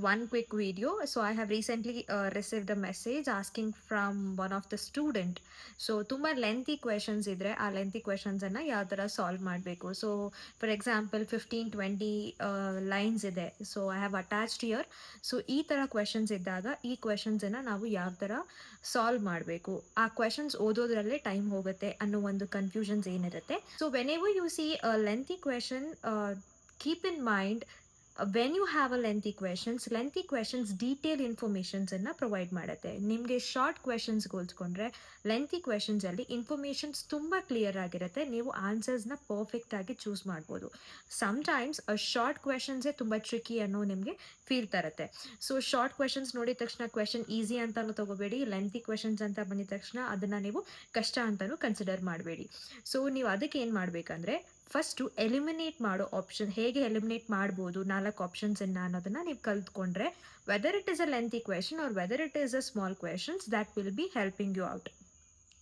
one quick video. So I have recently received a message asking from one of the student. So ತುಂಬಾ lengthy questions ಇದ್ರೆ ಆ lengthy questions ಅನ್ನ ಯಾವ ತರ solve ಮಾಡಬೇಕು. So for example 15-20 lines ಇದೆ. So I have attached here. So ಈ ತರ ಕ್ವೆಶನ್ಸ್ ಇದ್ದಾಗ ಈ ಕ್ವೆಶನ್ಸ್ ಅನ್ನ ನಾವು ಯಾವ ತರ ಸಾಲ್ವ್ ಮಾಡಬೇಕು, ಆ ಕ್ವೆಶನ್ಸ್ ಓದೋದ್ರಲ್ಲೇ ಟೈಮ್ ಹೋಗುತ್ತೆ ಅನ್ನೋ ಒಂದು ಕನ್ಫ್ಯೂಷನ್ಸ್ ಏನಿರುತ್ತೆ. So whenever you see a lengthy question, keep in mind, when you have a lengthy questions detail informations ಅನ್ನ ಪ್ರೊವೈಡ್ ಮಾಡುತ್ತೆ. ನಿಮಗೆ ಶಾರ್ಟ್ ಕ್ವೆಶನ್ಸ್ ಹೋಲ್ಸ್ಕೊಂಡ್ರೆ ಲೆಂತಿ ಕ್ವೆಶನ್ಸ್ ಅಲ್ಲಿ ಇನ್ಫಾರ್ಮೇಶನ್ಸ್ ತುಂಬಾ ಕ್ಲಿಯರ್ ಆಗಿರುತ್ತೆ. ನೀವು ಆನ್ಸರ್ಸ್ನ ಪರ್ಫೆಕ್ಟ್ ಆಗಿ ಚೂಸ್ ಮಾಡ್ಬೋದು. ಸಮ್ಟೈಮ್ಸ್ ಶಾರ್ಟ್ ಕ್ವೆಶನ್ಸೇ ತುಂಬಾ ಟ್ರಿಕಿ ಅನ್ನೋ ನಿಮಗೆ ಫೀಲ್ ತರುತ್ತೆ. ಸೊ ಶಾರ್ಟ್ ಕ್ವೆಶನ್ಸ್ ನೋಡಿದ ತಕ್ಷಣ ಕ್ವೆಶನ್ ಈಸಿ ಅಂತಾನು ತಗೋಬೇಡಿ, ಲೆಂತಿ ಕ್ವೆಶನ್ಸ್ ಅಂತ ಬಂದಿದ ತಕ್ಷಣ ಅದನ್ನ ನೀವು ಕಷ್ಟ ಅಂತಾನು ಕನ್ಸಿಡರ್ ಮಾಡಬೇಡಿ. ಸೊ ನೀವು ಅದಕ್ಕೆ ಏನು ಮಾಡಬೇಕಂದ್ರೆ, ಫಸ್ಟು ಎಲಿಮಿನೇಟ್ ಮಾಡೋ ಆಪ್ಷನ್, ಹೇಗೆ ಎಲಿಮಿನೇಟ್ ಮಾಡ್ಬೋದು 4 ಆಪ್ಷನ್ಸ್ ಅನ್ನೋದನ್ನ ನೀವು ಕಲ್ತ್ಕೊಂಡ್ರೆ, whether it is a lengthy question or whether it is a small questions, that will be helping you out.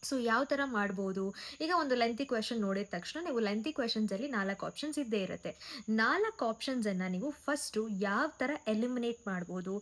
So ಯಾವ ಥರ ಮಾಡ್ಬೋದು? ಈಗ ಒಂದು ಲೆಂತಿ ಕ್ವೆಶನ್ ನೋಡಿದ ತಕ್ಷಣ ನೀವು ಲೆಂತಿ ಕ್ವೆಶನ್ಸಲ್ಲಿ 4 ಆಪ್ಷನ್ಸ್ ಇದ್ದೇ ಇರುತ್ತೆ. 4 ಆಪ್ಷನ್ಸನ್ನು ನೀವು ಫಸ್ಟು ಯಾವ ಥರ ಎಲಿಮಿನೇಟ್ ಮಾಡ್ಬೋದು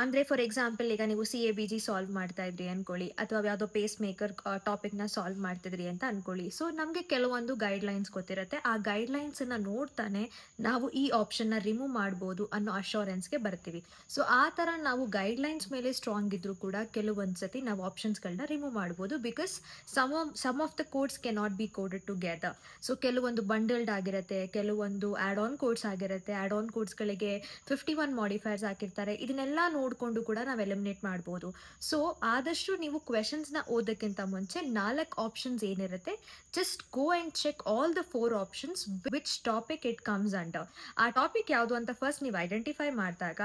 ಅಂದರೆ, ಫಾರ್ ಎಕ್ಸಾಂಪಲ್ ಈಗ ನೀವು CABG ಸಾಲ್ವ್ ಮಾಡ್ತಾ ಇದ್ರಿ ಅನ್ಕೊಳ್ಳಿ, ಅಥವಾ ಯಾವುದೋ ಪೇಸ್ ಮೇಕರ್ ಟಾಪಿಕ್ನ ಸಾಲ್ವ್ ಮಾಡ್ತಿದ್ರಿ ಅಂತ ಅನ್ಕೊಳ್ಳಿ. ಸೊ ನಮಗೆ ಕೆಲವೊಂದು ಗೈಡ್ಲೈನ್ಸ್ ಗೊತ್ತಿರುತ್ತೆ. ಆ ಗೈಡ್ಲೈನ್ಸನ್ನು ನೋಡ್ತಾನೆ ನಾವು ಈ ಆಪ್ಷನ್ನ ರಿಮೂವ್ ಮಾಡ್ಬೋದು ಅನ್ನೋ ಅಶ್ಯೂರೆನ್ಸ್ಗೆ ಬರ್ತೀವಿ. ಸೊ ಆ ಥರ ನಾವು ಗೈಡ್ಲೈನ್ಸ್ ಮೇಲೆ ಸ್ಟ್ರಾಂಗ್ ಇದ್ರೂ ಕೂಡ ಕೆಲವೊಂದು ಸತಿ ನಾವು ಆಪ್ಷನ್ಸ್ಗಳನ್ನ ರಿಮೂವ್ ಮಾಡ್ಬೋದು. Because some of the codes can not be coded together. So ಕೆಲವೊಂದು ಬಂಡಲ್ಡ್ ಆಗಿರುತ್ತೆ, ಕೆಲವೊಂದು ಆ್ಯಡ್ ಆನ್ ಕೋಡ್ಸ್ ಆಗಿರುತ್ತೆ. ಆ್ಯಡ್ ಆನ್ ಕೋಡ್ಸ್ಗಳಿಗೆ 51 ಮಾಡಿಫೈರ್ಸ್ ಹಾಕಿರ್ತಾರೆ. ಇದನ್ನೆಲ್ಲ ನೋಡಿಕೊಂಡು ಕೂಡ ನಾವು ಎಲಿಮಿನೇಟ್ ಮಾಡ್ಬೋದು. ಸೊ ಆದಷ್ಟು ನೀವು ಕ್ವೆಶನ್ಸ್ನ ಓದೋಕ್ಕಿಂತ ಮುಂಚೆ 4 ಆಪ್ಷನ್ಸ್ ಏನಿರುತ್ತೆ, just go and check all the 4 options which topic it comes under. ಆ ಟಾಪಿಕ್ ಯಾವುದು ಅಂತ ಫಸ್ಟ್ ನೀವು ಐಡೆಂಟಿಫೈ ಮಾಡಿದಾಗ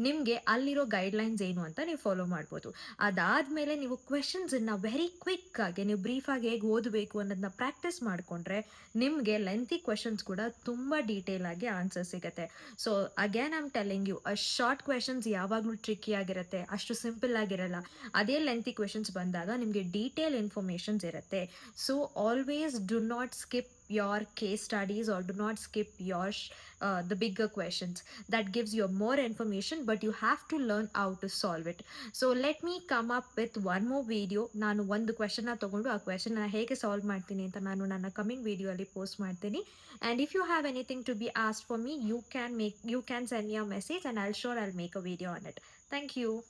ನಿಮಗೆ ಅಲ್ಲಿರೋ ಗೈಡ್ಲೈನ್ಸ್ ಏನು ಅಂತ ನೀವು ಫಾಲೋ ಮಾಡ್ಬೋದು. ಅದಾದಮೇಲೆ ನೀವು ಕ್ವೆಶನ್ಸನ್ನು ವೆರಿ ಕ್ವಿಕ್ ಆಗಿ ನೀವು ಬ್ರೀಫಾಗಿ ಹೇಗೆ ಓದಬೇಕು ಅನ್ನೋದನ್ನ ಪ್ರಾಕ್ಟೀಸ್ ಮಾಡಿಕೊಂಡ್ರೆ ನಿಮಗೆ ಲೆಂತಿ ಕ್ವೆಶನ್ಸ್ ಕೂಡ ತುಂಬ ಡೀಟೇಲ್ ಆಗಿ ಆನ್ಸರ್ ಸಿಗುತ್ತೆ. So again I am telling you, short questions ಯಾವಾಗಲೂ ಟ್ರಿಕ್ಕಿ ಆಗಿರುತ್ತೆ, ಅಷ್ಟು ಸಿಂಪಲ್ ಆಗಿರಲ್ಲ. ಅದೇ ಲೆಂತಿ ಕ್ವೆಶನ್ಸ್ ಬಂದಾಗ ನಿಮಗೆ ಡೀಟೇಲ್ ಇನ್ಫಾರ್ಮೇಷನ್ಸ್ ಇರುತ್ತೆ. So always do not skip your case studies or do not skip your the bigger questions. That gives you more information, but you have to learn how to solve it. So let me come up with one more video. ನಾನು ಒಂದು question ತಗೊಂಡು ಆ question ಹೇಗೆ solve ಮಾಡ್ತೀನಿ ಅಂತ ನಾನು ನನ್ನ coming video ಅಲ್ಲಿ ಪೋಸ್ಟ್ ಮಾಡ್ತೀನಿ. And if you have anything to be asked for me, you can send me a message and I'll make a video on it. Thank you.